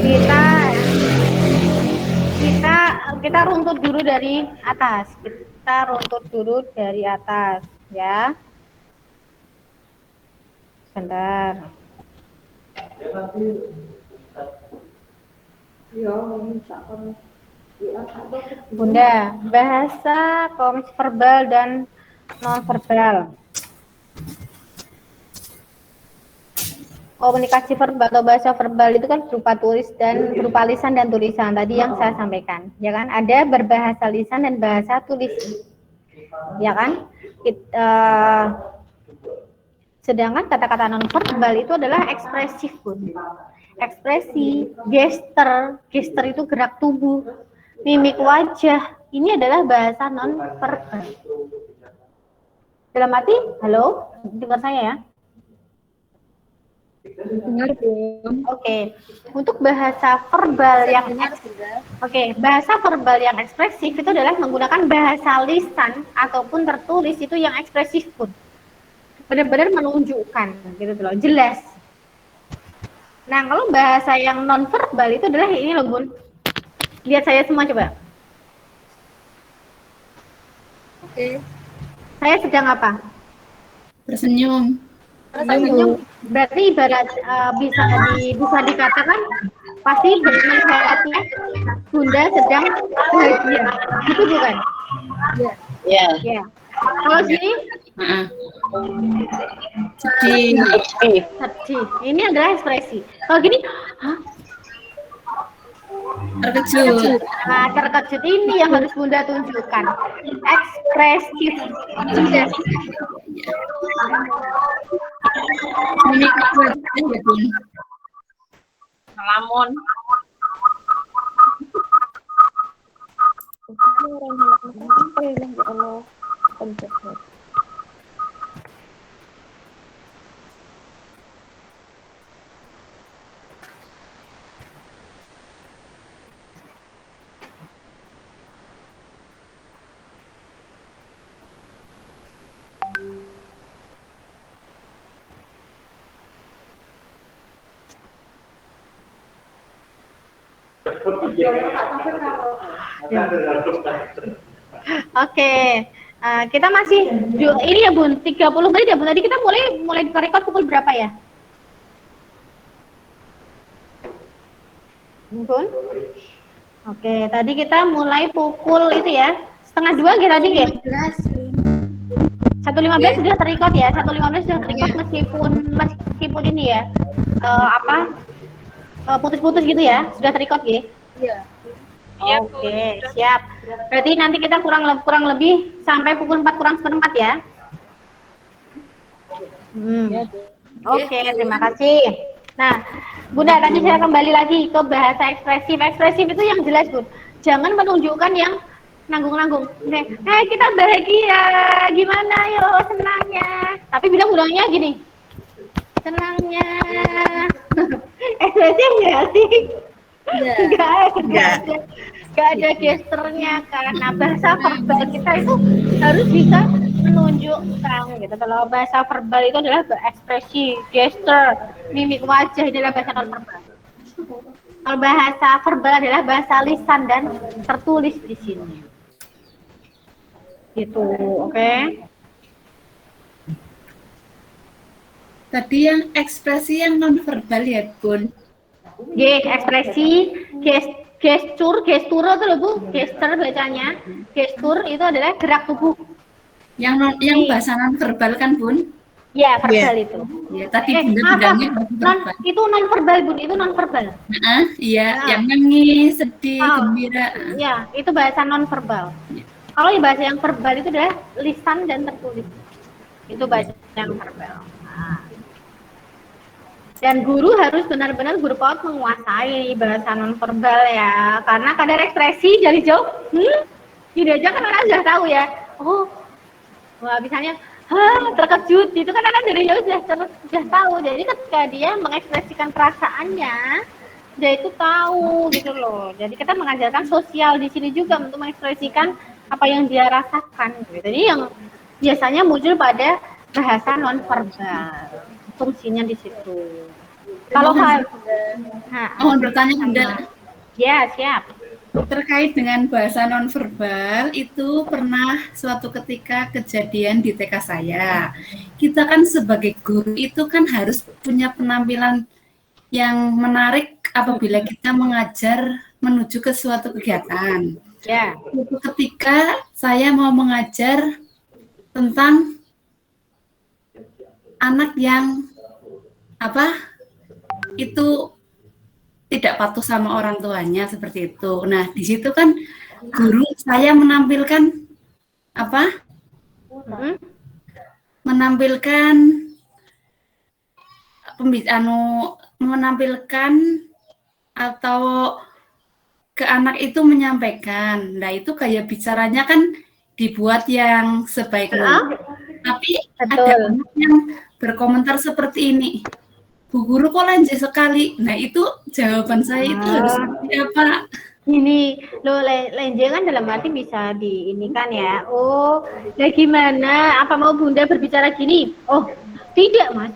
kita kita kita runtut dulu dari atas. Kita runtut dulu dari atas, ya. Sebentar. Bunda, bahasa verbal dan non-verbal. Komunikasi verbal atau bahasa verbal itu kan berupa berupa lisan dan tulisan tadi yang saya sampaikan, ya kan? Ada berbahasa lisan dan bahasa tulis, ya kan? Sedangkan kata-kata non verbal itu adalah ekspresif, Bun. Ekspresi, gestur itu gerak tubuh, mimik wajah. Ini adalah bahasa non verbal. Dalam arti, halo, dengar saya ya? Dengar, Bun. Oke. Untuk bahasa verbal bahasa verbal yang ekspresif itu adalah menggunakan bahasa lisan ataupun tertulis itu yang ekspresif, Bun. Benar-benar menunjukkan gitu loh, jelas. Nah, kalau bahasa yang non verbal itu adalah ini loh, Bun. Lihat saya semua coba. Oke. Saya sedang apa? Tersenyum. Berarti ibarat bisa dikatakan pasti melihatnya Bunda sedang bahagia. Itu bukan? Iya. Ya. Kalau sini Sedih. Ini adalah ekspresi. Kalau gini, hah? Terkejut. Nah, terkejut ini yang harus Bunda tunjukkan. Ekspresif. Mimik wajah ya, Bun. Lamun. Oke. Kita masih ini ya, Bun, 30 menit ya, Bun. Tadi kita mulai record pukul berapa ya? Bun? Oke, tadi kita mulai pukul itu ya, 1:30 gitu tadi ya? 1:15 sudah terrecord ya, 1:15 sudah terrecord meskipun ini ya, putus-putus gitu ya, sudah terrecord ya? Iya. Oke, siap. Berarti nanti kita kurang lebih sampai pukul 4:4 ya? Oke, terima kasih. Nah, Bunda, tadi saya kembali lagi ke bahasa ekspresif. Ekspresif itu yang jelas, Bun. Jangan menunjukkan yang nanggung-nanggung. Kita bahagia, gimana yo senangnya. Tapi bilang bilangnya gini, senangnya. Ekspresif nggak sih? Nggak ada gesturnya, karena bahasa verbal kita itu harus bisa menunjukkan gitu. Kalau bahasa verbal itu adalah ekspresi, gestur, mimik wajah, ini adalah bahasa non verbal. Kalau bahasa verbal adalah bahasa lisan dan tertulis di sini. Gitu, oke? Tadi yang ekspresi yang non verbal ya, Bun. Ekspresi, gestur itu loh, Bu. Gestur bacanya. Gestur itu adalah gerak tubuh. Yang bahasa non verbal kan, Bun? Ya, verbal itu. Ya, tadi Bunda bilangnya itu non verbal, Bun. Itu non verbal. Iya, yang nangis, sedih, gembira. Ya, itu bahasa non verbal. Kalau bahasa yang verbal itu adalah lisan dan tertulis. Itu bahasa yang verbal. Dan guru harus benar-benar guru PAUD menguasai bahasa non verbal ya, karena kadar ekspresi dari jauh, tidak aja kan orang sudah tahu ya. Wah, misalnya terkejut, itu kan anak dari jauh sudah tahu. Jadi ketika dia mengekspresikan perasaannya, dia itu tahu gitu loh. Jadi kita mengajarkan sosial di sini juga untuk mengekspresikan apa yang dia rasakan. Gitu. Jadi yang biasanya muncul pada bahasa non verbal. Fungsinya di situ. Kalau Terima hal, kasih. Mohon bertanya Bunda, ya siap. terkait dengan bahasa nonverbal itu pernah suatu ketika kejadian di TK saya. Kita kan sebagai guru itu kan harus punya penampilan yang menarik apabila kita mengajar menuju ke suatu kegiatan. Ya. Suatu ketika saya mau mengajar tentang anak yang itu tidak patuh sama orang tuanya seperti itu. Nah, di situ kan guru saya menampilkan apa? Menampilkan menampilkan atau ke anak itu menyampaikan. Nah, itu kayak bicaranya kan dibuat yang sebaik mungkin. Tapi ada anak yang berkomentar seperti ini. Bu guru kok lanjut sekali. Nah, itu jawaban saya itu harus seperti apa? Ini lo lenje kan dalam arti bisa di ini kan ya. Oh, ya gimana? Apa mau Bunda berbicara gini? Oh, tidak Mas.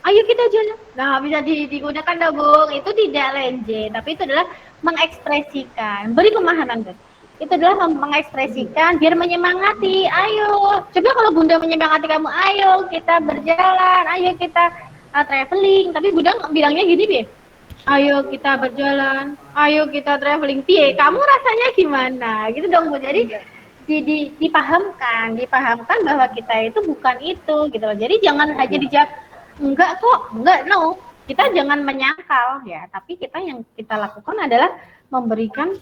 Ayo kita jalan. Nah, bisa digunakan dong, Bung. Itu tidak lenje, tapi itu adalah mengekspresikan. Beri pemahaman, Bung. Itu adalah mengekspresikan biar menyemangati. Ayo. Coba kalau Bunda menyemangati kamu, ayo kita berjalan, ayo kita traveling. Tapi Bunda bilangnya gini, Bi. Ayo kita berjalan, ayo kita traveling. Pie, kamu rasanya gimana? Gitu dong, Bu. Jadi dipahamkan bahwa kita itu bukan itu gitu loh. Jadi jangan aja dijawab enggak kok, enggak, no. Kita jangan menyangkal ya, tapi kita yang kita lakukan adalah memberikan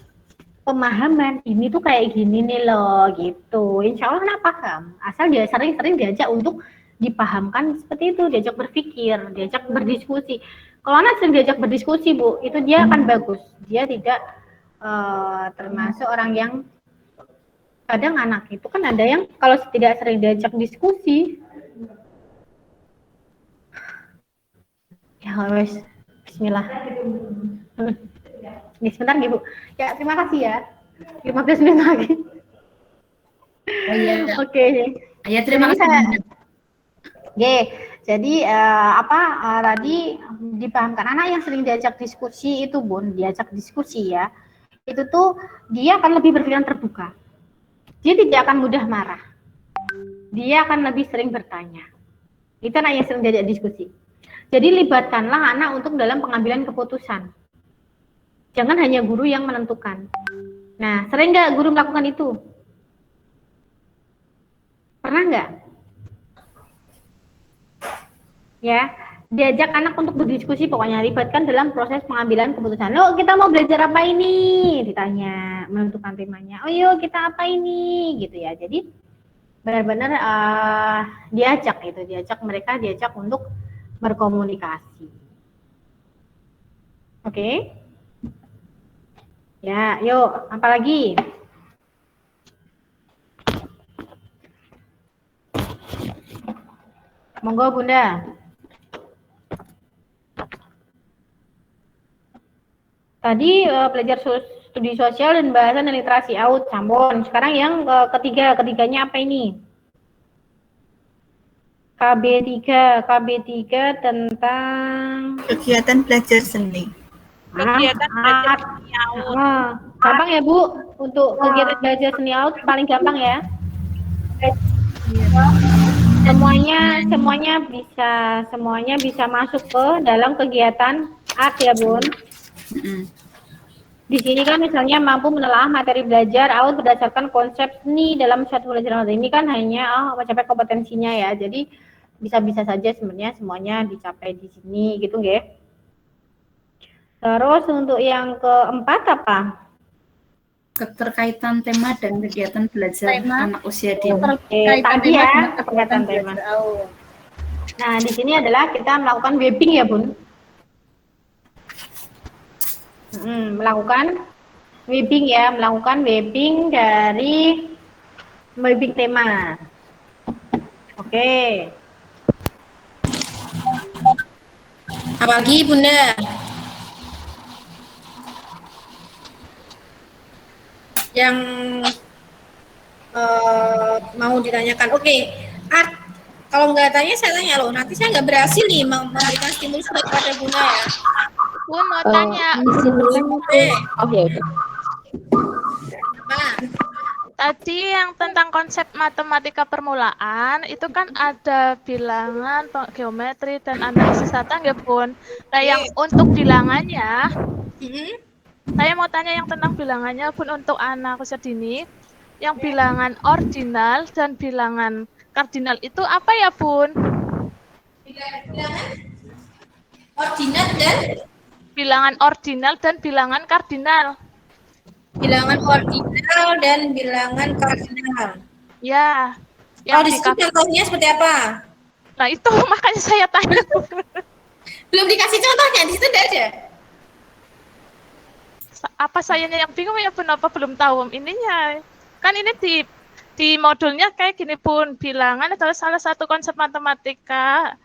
pemahaman. Ini tuh kayak gini nih loh, gitu. Insya Allah kenapa paham. Asal dia sering-sering diajak untuk dipahamkan seperti itu, diajak berpikir, diajak berdiskusi. Kalau anak sering diajak berdiskusi, Bu, itu dia akan bagus. Dia tidak termasuk orang yang kadang anak itu kan ada yang kalau tidak sering diajak diskusi, ya wes, Bismillah. Nih, sebentar nih Bu. Ya terima kasih ya. 15 menit lagi. Oh iya. Oke. Ya terima kasih. Jadi tadi dipahamkan anak yang sering diajak diskusi itu Bun, diajak diskusi ya. Itu tuh dia akan lebih berpikiran terbuka. Dia tidak akan mudah marah. Dia akan lebih sering bertanya. Itu anak yang sering diajak diskusi. Jadi libatkanlah anak untuk dalam pengambilan keputusan. Jangan hanya guru yang menentukan. Nah, sering nggak guru melakukan itu? Pernah nggak? Ya, diajak anak untuk berdiskusi, pokoknya libatkan dalam proses pengambilan keputusan. Lo kita mau belajar apa ini? Ditanya, menentukan temanya. Oh yuk kita apa ini? Gitu ya. Jadi benar-benar diajak mereka untuk berkomunikasi. Oke? Ya, yuk apa lagi? Monggo Bunda. Tadi belajar studi sosial dan bahasa dan literasi out Ambon. Sekarang yang ketiganya apa ini? KB3 tentang kegiatan belajar seni. Kegiatan belajar seni out. Gampang ya Bu, untuk kegiatan belajar seni out paling gampang ya. Semuanya bisa masuk ke dalam kegiatan art ya Bun. Di sini kan misalnya mampu menelaah materi belajar out berdasarkan konsep seni dalam suatu pelajaran. Ini kan hanya mencapai kompetensinya ya. Jadi bisa-bisa saja sebenarnya semuanya dicapai di sini gitu nggih. Terus untuk yang keempat apa? Keterkaitan tema dan kegiatan belajar anak usia dini. Tadi ya keterkaitan tema. Nah di sini adalah kita melakukan webbing ya Bun. Melakukan webbing dari webbing tema. Oke. Apalagi Bunda? Yang mau ditanyakan. Oke. Art, Kalau nggak tanya, saya tanya loh. Nanti saya nggak berhasil nih memberikan stimulus kepada Bunda ya. Bun mau tanya. Oke. Nah, Tadi yang tentang konsep matematika permulaan itu kan ada bilangan, geometri dan analisis data ya Bun. Nah yang untuk bilangannya, saya mau tanya yang tentang bilangannya Bun untuk anak usia dini. Yang bilangan ordinal dan bilangan kardinal itu apa ya Bun? bilangan ordinat dan Bilangan ordinal dan bilangan kardinal. bilangan ordinal dan bilangan kardinal. Ya, Kalau yang di situ contohnya seperti apa? Nah itu makanya saya tanya. Belum dikasih contohnya, di situ tidak ada. Apa sayanya yang bingung ya Bun, apa belum tahu ininya? Kan ini di modulnya kayak gini Bun, bilangan adalah salah satu konsep matematika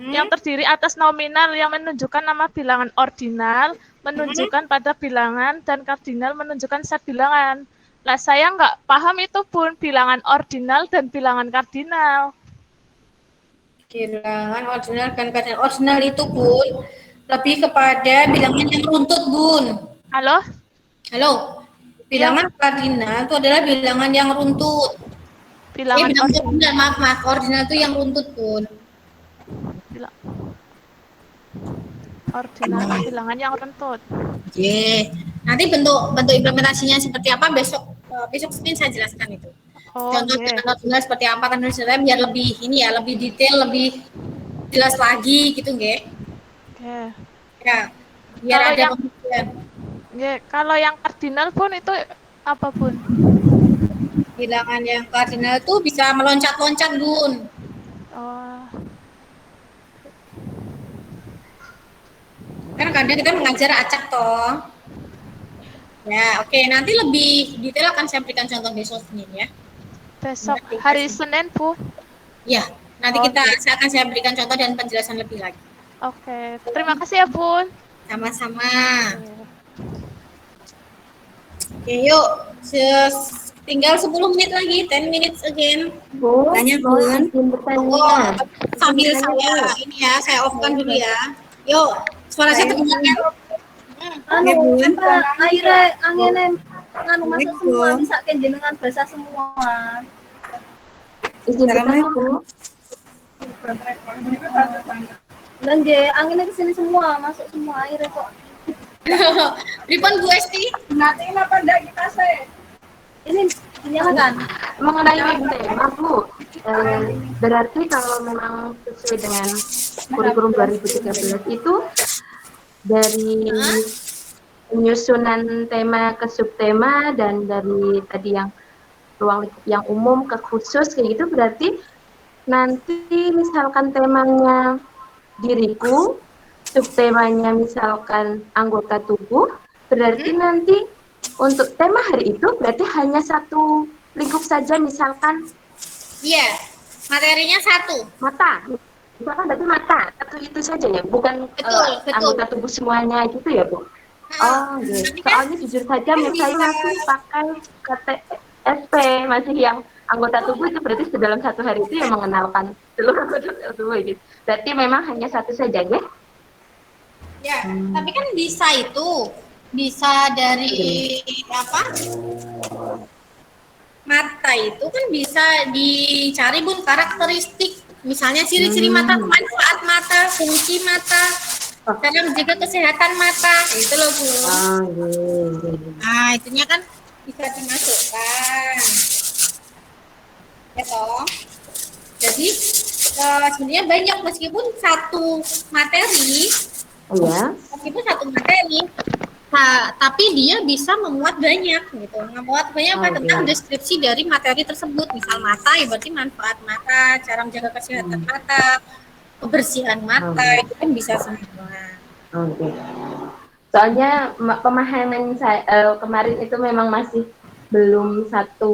yang terdiri atas nominal yang menunjukkan nama bilangan ordinal, menunjukkan pada bilangan, dan kardinal menunjukkan set bilangan. Lah saya nggak paham itu Bun, bilangan ordinal dan bilangan kardinal. Bilangan ordinal dan kardinal. Ordinal itu Bun lebih kepada bilangan yang runtut Bun. Halo? Halo. Bilangan kardinal itu adalah bilangan yang runtut. Bilangan ordinal, maaf. Ordinal itu yang runtut Bun. Ordinal bilangan yang runtut. Oke. Nanti bentuk implementasinya seperti apa besok Senin saya jelaskan itu. Contoh ordinal seperti apa kan saya biar lebih lebih detail, lebih jelas lagi gitu nggih. Oke. Ya. Biar Kalau ada yang pembuktian. Kalau yang kardinal Bun itu apa Bun? Bilangan yang kardinal itu bisa meloncat-loncat Bun. Oh. Kan kadang kita mengajar acak toh. Ya, oke. Nanti lebih detail akan saya berikan contoh besok Senin ya. Besok hari Senin Bu. Ya, nanti saya akan berikan contoh dan penjelasan lebih lagi. Oke. Terima kasih ya Bun. Sama-sama. Oke, yuk. Tinggal 10 menit lagi, 10 minutes again. Bu, Tanya Bun. Sambil saya off-kan dulu ya. Yuk, suara saya terdengar kan? Akhirnya angin masuk semua, bisa jenengan bahasa semua. Assalamualaikum. Dan dia anginnya kesini semua, masuk semua airnya kok. Pripun Bu Esti? Nanti apa ndak kita sih? Ini dinyalakan. Mengenai tema Bu, berarti kalau memang sesuai dengan kurikulum 2013 itu dari penyusunan tema ke subtema dan dari tadi yang ruang lingkup yang umum ke khusus kayak gitu, berarti nanti misalkan temanya diriku, subtemanya misalkan anggota tubuh, berarti nanti untuk tema hari itu berarti hanya satu lingkup saja, misalkan Iya, materinya satu. mata, misalkan berarti mata satu itu saja ya, bukan Betul. anggota tubuh semuanya gitu ya Bu? Oh, gitu. Soalnya jujur saja saya masih pakai KTSP, masih yang anggota tubuh itu berarti dalam satu hari itu yang mengenalkan seluruh anggota tubuh gitu. Berarti memang hanya satu saja ya? Ya, tapi kan bisa dari apa? Mata itu kan bisa dicari Bun karakteristik, misalnya ciri-ciri mata, manfaat mata, fungsi mata, cara menjaga kesehatan mata, itu loh Bu. Nah, itunya kan bisa dimasukkan. Ya toh. Jadi sebenarnya banyak meskipun satu materi. Meskipun satu materi, tapi dia bisa memuat banyak gitu. Memuat banyak apa tentang deskripsi dari materi tersebut. Misal mata, ya berarti manfaat mata, cara menjaga kesehatan mata, kebersihan mata, itu kan bisa semua. Soalnya pemahaman saya kemarin itu memang masih belum satu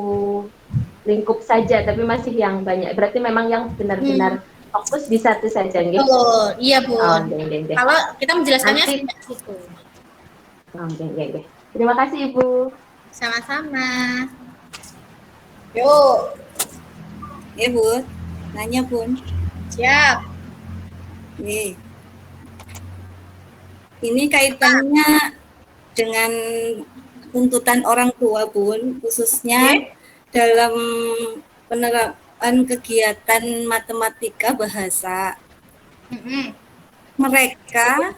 lingkup saja, tapi masih yang banyak. Berarti memang yang benar-benar fokus di satu saja, gitu. Oh, iya Bu. Kalau kita menjelaskannya nanti, situ. Terima kasih Ibu. Sama-sama. Yuk. Ya Bun. Nanya Bun. Siap. Nih, ini kaitannya dengan tuntutan orang tua, Bun, khususnya dalam penerapan kegiatan matematika bahasa. Mereka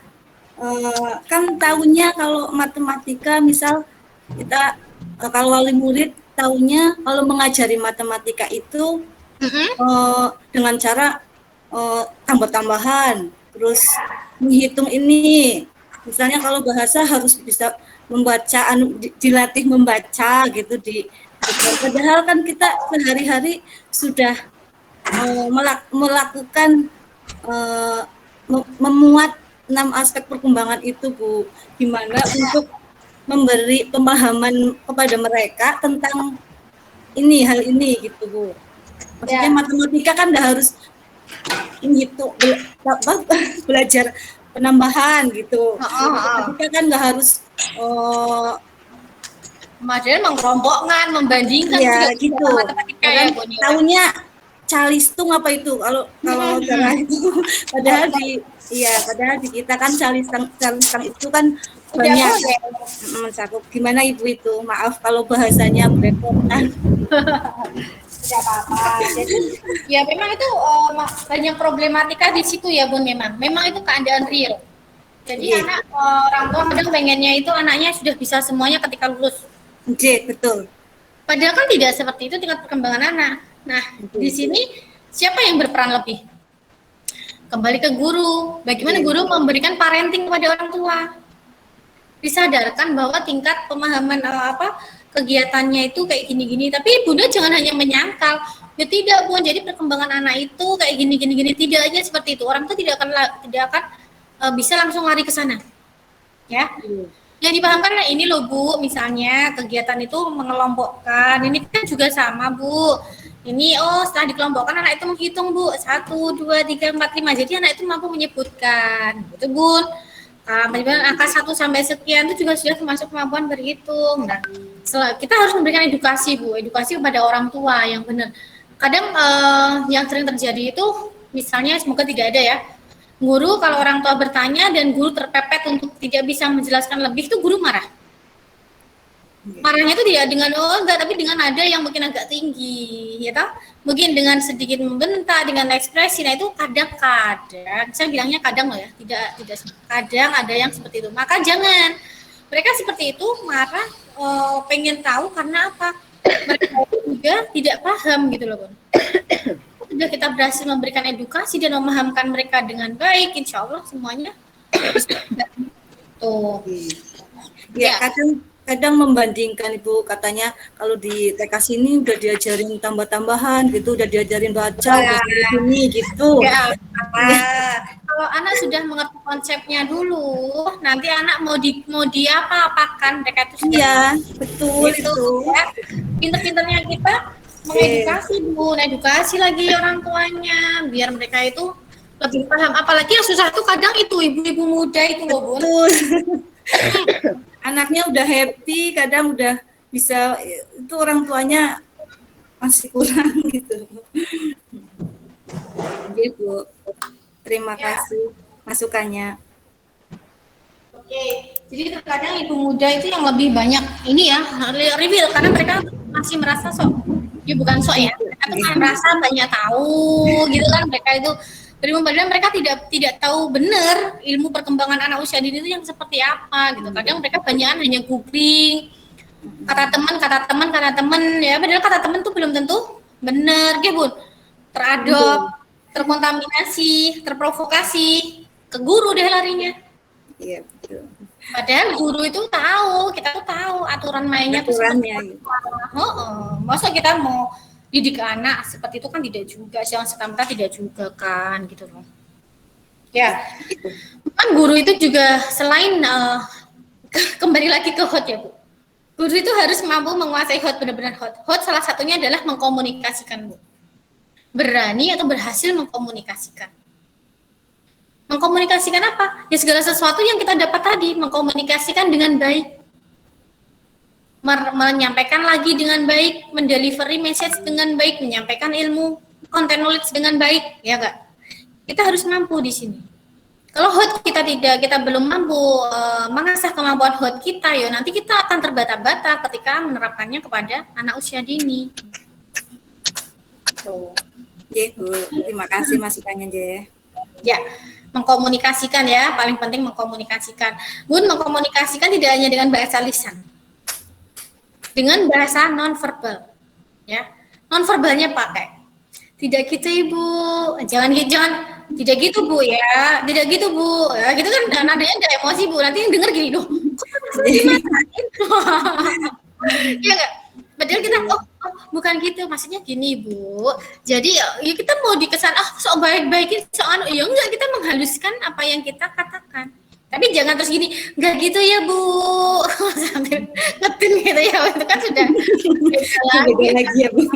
kan tahunya kalau matematika, misal kita kalau wali murid tahunya kalau mengajari matematika itu dengan cara tambah-tambahan, terus menghitung ini. Misalnya kalau bahasa harus bisa membaca, dilatih membaca gitu padahal kan kita sehari-hari sudah melakukan memuat 6 aspek perkembangan itu, Bu. Gimana untuk memberi pemahaman kepada mereka tentang hal ini gitu, Bu. Maksudnya matematika kan udah harus belajar penambahan gitu. Matematika kan nggak harus Kemudian mengkelompokkan, membandingkan ya gitu. Matematika ya, tahunya calistung apa itu kalau cara itu padahal di kita kan calistung itu kan banyak mencakup. Gimana Ibu itu? Maaf kalau bahasanya belepotan. Tidak apa-apa. Jadi ya memang itu banyak problematika di situ ya, Bun. Memang itu keadaan real. Jadi anak orang tua kadang pengennya itu anaknya sudah bisa semuanya ketika lulus. Betul. Padahal kan tidak seperti itu tingkat perkembangan anak. Nah, di sini siapa yang berperan lebih? Kembali ke guru. Bagaimana guru memberikan parenting kepada orang tua? Disadarkan bahwa tingkat pemahaman kegiatannya itu kayak gini-gini. Tapi Bunda jangan hanya menyangkal. Ya tidak, Bu. Jadi perkembangan anak itu kayak gini-gini. Tidak aja seperti itu. Orang tuh tidak akan bisa langsung lari ke sana. Ya. Yang dipahamkan ini loh, Bu. Misalnya kegiatan itu mengelompokkan. Ini kan juga sama, Bu. Ini setelah dikelompokkan anak itu menghitung, Bu. 1, 2, 3, 4, 5. Jadi anak itu mampu menyebutkan. Betul, Bun. Angka 1 sampai sekian itu juga sudah termasuk kemampuan berhitung. Nah, kita harus memberikan edukasi, Bu. Edukasi kepada orang tua yang benar. Kadang yang sering terjadi itu, misalnya semoga tidak ada ya, guru kalau orang tua bertanya dan guru terpepet untuk tidak bisa menjelaskan lebih, itu guru marah. Marahnya itu tidak dengan enggak, tapi dengan nada yang mungkin agak tinggi, ya toh? Mungkin dengan sedikit membentak, dengan ekspresi. Nah itu kadang-kadang, saya bilangnya kadang loh ya, tidak kadang ada yang seperti itu. Maka jangan mereka seperti itu marah, pengen tahu karena apa? Mereka juga tidak paham gitu loh, Bun. Sudah kita berhasil memberikan edukasi dan memahamkan mereka dengan baik, insya Allah semuanya tuh. Ya, kadang membandingkan Ibu, katanya kalau di TK sini udah diajarin tambah-tambahan gitu, udah diajarin baca ini gitu. Ya, kalau anak sudah mengerti konsepnya dulu, nanti anak mau di apa-apakan mereka itu sudah. Iya, betul itu. Ya. Pinter-pinternya kita mengedukasi, Bu, edukasi lagi orang tuanya biar mereka itu lebih paham. Apalagi yang susah tuh kadang itu ibu-ibu muda itu loh, Bu. Betul. Anaknya udah happy, kadang udah bisa, itu orang tuanya masih kurang gitu. Jadi Bu, terima kasih masukannya. Oke, jadi terkadang ibu muda itu yang lebih banyak ini ya, reveal karena mereka masih merasa sok, ya bukan sok ya, mereka tuh merasa banyak tahu gitu kan, mereka itu padahal mereka tidak tahu benar ilmu perkembangan anak usia dini itu yang seperti apa gitu. Kadang mereka banyak hanya googling kata teman ya, padahal kata teman tuh belum tentu benar, ya Bun. Teradop, terkontaminasi, terprovokasi, ke guru deh larinya. Iya betul. Padahal guru itu tahu, kita tuh tahu aturan mainnya tuh seperti apa. Masa kita mau didik anak seperti itu kan tidak juga, yang serta-merta tidak juga kan gitu loh. Ya, kan guru itu juga selain kembali lagi ke hot ya Bu. Guru itu harus mampu menguasai hot, benar-benar hot. Hot salah satunya adalah mengkomunikasikan Bu. Berani atau berhasil mengkomunikasikan. Mengkomunikasikan apa? Ya segala sesuatu yang kita dapat tadi, mengkomunikasikan dengan baik. Menyampaikan lagi dengan baik, mendelivery message dengan baik, menyampaikan ilmu, content knowledge dengan baik, ya enggak? Kita harus mampu di sini. Kalau HOT kita belum mampu mengasah kemampuan HOT kita, ya nanti kita akan terbata-bata ketika menerapkannya kepada anak usia dini. Tuh. Nggih, Bu. Terima kasih masukannya, nggih. Ya, mengkomunikasikan ya, paling penting mengkomunikasikan. Bun, mengkomunikasikan tidak hanya dengan bahasa lisan, dengan bahasa non-verbal, ya. Non-verbalnya pakai. Tidak gitu Ibu, jangan tidak gitu Bu ya, tidak gitu Bu, ya gitu kan nadanya ada emosi Bu, nanti yang denger gini loh, kok langsung dimatain, ya nggak? Padahal kita bukan gitu, maksudnya gini Bu, jadi ya kita mau dikesan sok baik-baikin, sok ya enggak, kita menghaluskan apa yang kita katakan. Tapi jangan terus gini, enggak gitu ya Bu, sambil ngetin gitu ya, itu kan sudah beda lagi ya Bu.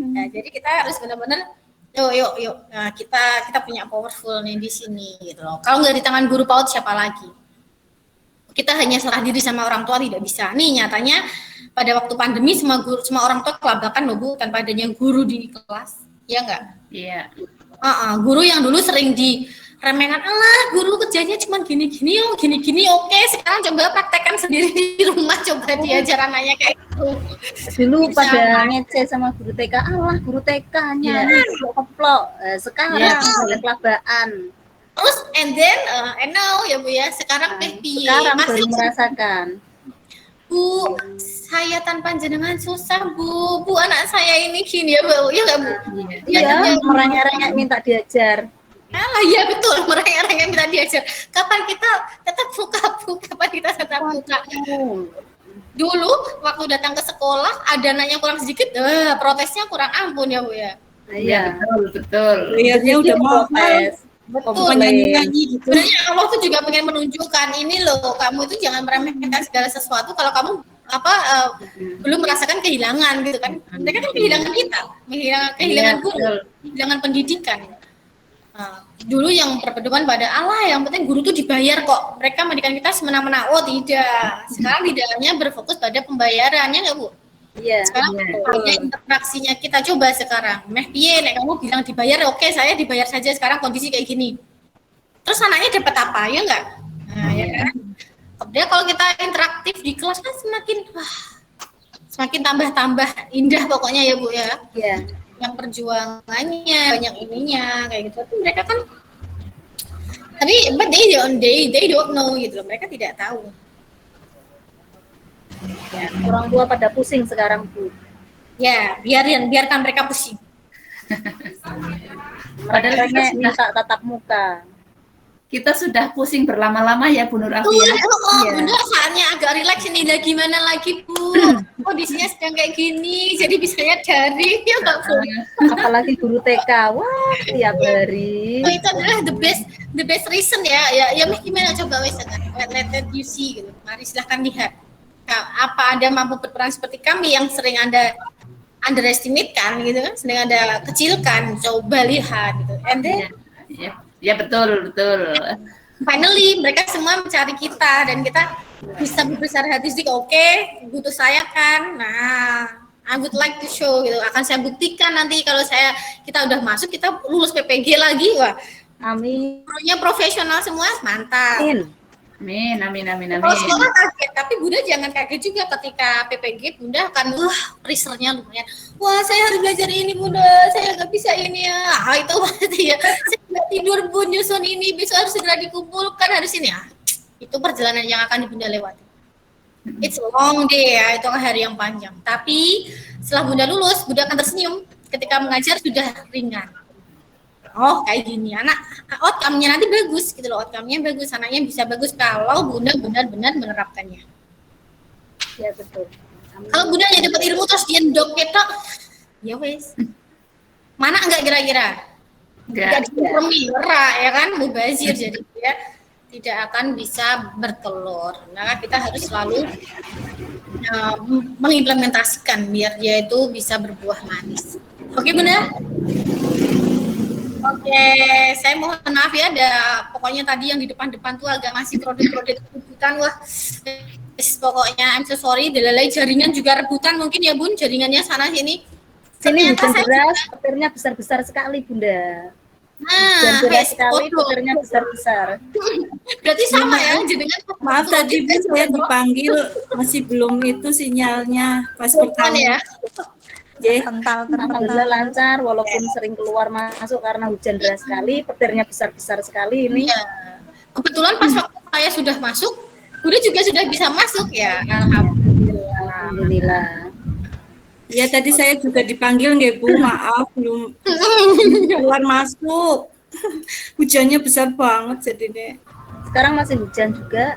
Nah, jadi kita harus benar-benar yuk nah, kita punya powerful nih di sini gitu loh. Kalau nggak di tangan guru PAUD siapa lagi? Kita hanya serah diri sama orang tua tidak bisa. Nih nyatanya pada waktu pandemi semua orang tua kelabakan loh Bu, tanpa adanya guru di kelas, ya enggak? Iya. Guru yang dulu sering diremehkan, guru kerjanya cuma gini-gini, oke. Sekarang coba praktekkan sendiri di rumah, coba diajar anaknya kayak gitu. Dulu pada ngece sama guru TK, guru TK-nya keplok. Sekarang ada kelabaan. Terus and now ya Bu ya, sekarang sekarang baru merasakan. Bu, saya tanpa jenengan susah Bu, anak saya ini gini ya Bu, ya nggak Bu? Iya, merengek-rengek minta diajar. Iya betul, merengek-rengek minta diajar. Kapan kita tetap buka Bu? Kapan kita tetap buka? Dulu waktu datang ke sekolah ada anaknya kurang sedikit, protesnya kurang ampun ya Bu ya. Iya, betul. Lihatnya udah protes. Betul. Nyanyi gitu. Sebenarnya Allah tuh juga pengen menunjukkan ini loh, kamu itu jangan meremehkan segala sesuatu kalau kamu belum merasakan kehilangan gitu kan. Mereka kan kehilangan kita, kehilangan guru, kehilangan pendidikan. Dulu yang berpedoman pada Allah, yang penting guru tuh dibayar kok. Mereka mendidikan kita semena-mena. Oh tidak. Sekarang tidak hanya berfokus pada pembayarannya nggak Bu? Iya. Sekarang ada interaksinya kita coba sekarang. Piye nek kamu bilang dibayar, oke saya dibayar saja sekarang kondisi kayak gini. Terus anaknya dapat apa ya enggak? Nah, ya kan? Kemudian kalau kita interaktif di kelas kan semakin tambah indah pokoknya ya Bu ya. Iya. Yang perjuangannya banyak ininya kayak gitu. Tapi mereka kan but they don't know gitu loh. Mereka tidak tahu. Ya, orang tua pada pusing sekarang Bu. Ya, biarkan mereka pusing. Padahal minta tatap muka. Kita sudah pusing berlama-lama ya Bu Nur Afia. Bunda saatnya agak rileks ini lagi gimana lagi Bu? Kondisinya sedang kayak gini, jadi bisanya daring ya nggak Bu? Apalagi guru TK, wah tiap hari. Itu adalah the best reason ya gimana coba wes let you see gitu. Mari silahkan lihat. Apa Anda mampu berperan seperti kami yang sering Anda underestimate kan gitu kan, sering Anda kecilkan, coba lihat gitu. And then ya betul. Finally mereka semua mencari kita dan kita bisa berbesar hati sih, oke, butuh saya kan. Nah, I would like to show gitu. Akan saya buktikan nanti kalau kita udah masuk, kita lulus PPG lagi, wah. Amin. Gurunya profesional semua, mantap. Amin. Kalau sekolah kaget, tapi Bunda jangan kaget juga ketika PPG. Bunda akan pressure-nya lumayan. Wah, saya harus belajar ini Bunda, saya nggak bisa ini ya. Itu pasti ya. Saya nggak tidur Bu, nyusun ini, besok harus segera dikumpulkan, harus ini ya. Itu perjalanan yang akan Bunda lewati. It's a long day ya, itu hari yang panjang. Tapi setelah Bunda lulus, Bunda akan tersenyum ketika mengajar sudah ringan. Oh kayak gini, anak outcome-nya nanti bagus gitu loh, outcome-nya bagus, anaknya bisa bagus kalau Bunda benar-benar menerapkannya. Ya betul. Kalau Bunda hanya dapat ilmu terus dia ndok ketok, ya wes. Mana enggak kira-kira? Enggak dikompromi, ya kan, mubazir jadi dia tidak akan bisa bertelur. Maka kita harus selalu mengimplementasikan biar dia itu bisa berbuah manis. Oke Bunda? Oke, saya mohon maaf ya, pokoknya tadi yang di depan-depan tuh agak ngasih produk-produk rebutan, wah, pokoknya I'm so sorry, delalai jaringan juga rebutan mungkin ya Bun, jaringannya sana sini. Sini hujan deras, petirnya besar-besar sekali Bunda. Hujan Nah, deras wes, sekali, podo. petirnya besar-besar. Berarti sama ya, jenengan Maaf tadi Bu saya dipanggil masih belum itu sinyalnya pas pertama. ya. Nggih. Alhamdulillah lancar, walaupun sering keluar masuk karena hujan deras sekali, petirnya besar-besar sekali ini. Iya. Kebetulan pas waktu saya sudah masuk, Bunda juga sudah bisa masuk ya. Alhamdulillah. Alhamdulillah. Ya tadi saya juga dipanggil nggih Bu, maaf belum keluar masuk. Hujannya besar banget jadinya. Sekarang masih hujan juga.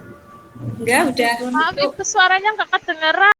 Enggak, udah. Maaf, itu suaranya nggak kedengeran.